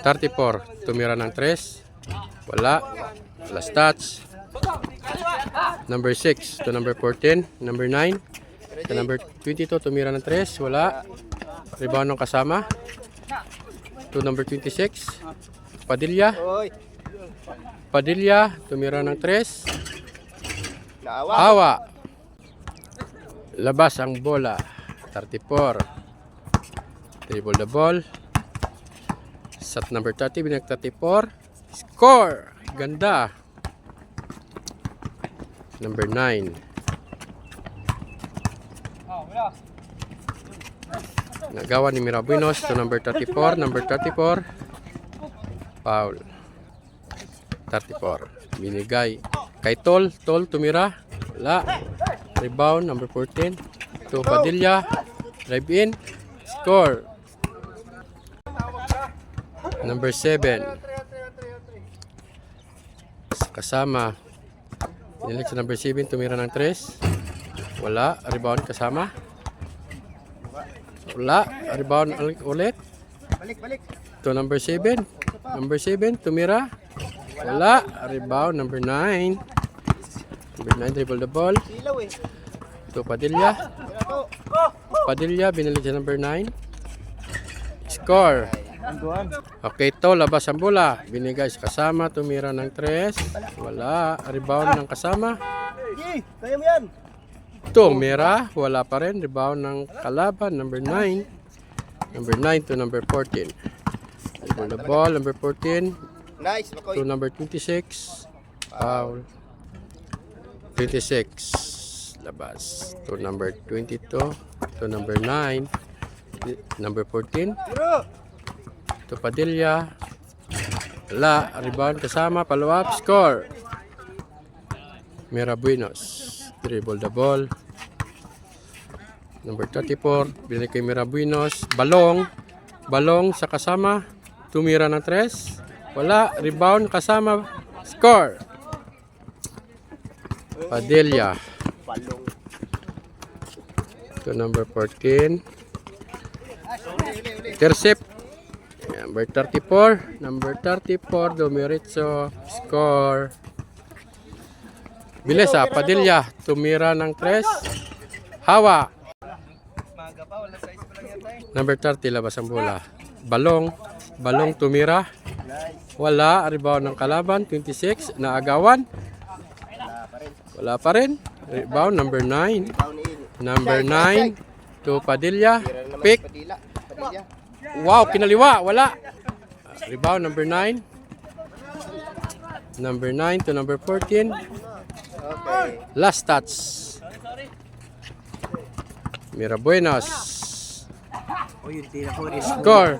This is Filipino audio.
34. Tumira ng 3. Wala. Last touch. Number 6 to number 14. Number 9 to number 22. Tumira ng 3. Wala. Rebound ng kasama. To number 26. Padilla. Padilla. Tumira ng 3. Hawa. Labas ang bola. 34. Dribble the ball. Shot number 30. Binag 34. Score. Ganda. Number 9. Nagawa ni Mirabuenos to number 34. Number 34. Foul. 34. Binigay kay Tol. Tol tumira. Wala. Rebound. Number 14. To Padilla. Drive in. Score. Number 7. Kasama. Nilik sa number 7. Tumira ng 3. Wala. Rebound kasama. Wala. Rebound ulit. To number 7. Number 7. Tumira. Wala. Rebound. Number 9. Number 9. Dribble the ball. To Padilla. Padilla. Binalik sa number 9. Score. Okay, to labas ang bola. Binigay sa kasama. Tumira ng 3. Wala. Rebound ng kasama. Kaya mo yan. Tumira. Wala pa rin. Rebound ng kalaban. Number 9. Number 9 to number 14. Dribble the ball. Number 14 Nice, Makoy. to number 26. Foul. 26. Labas. To number 22. To number 9. Number 14. To Padilla. Wala. Rebound kasama. Follow up. Score. Mirabuenos. Dribble the ball. Number 34. Binigay kay Mirabuenos. Balong. Balong sa kasama. Tumira ng 3. Wala. Rebound kasama. Score. Padilla. To number 14. Intercept. Number 34. Number 34. Dumiritso. Score. Bilis Padilla. Tumira ng 3. Hawa. Number 30. Labas ang bola. Balong. Balong tumira. Wala. Rebound ng kalaban. 26. Naagawan. Wala pa rin. Rebound. Number 9. Number 9. To Padilla. Pick. Wow. Kinaliwa. Wala. Rebound. Number 9. Number 9 to number 14. Last touch. Mirabuenos. Score.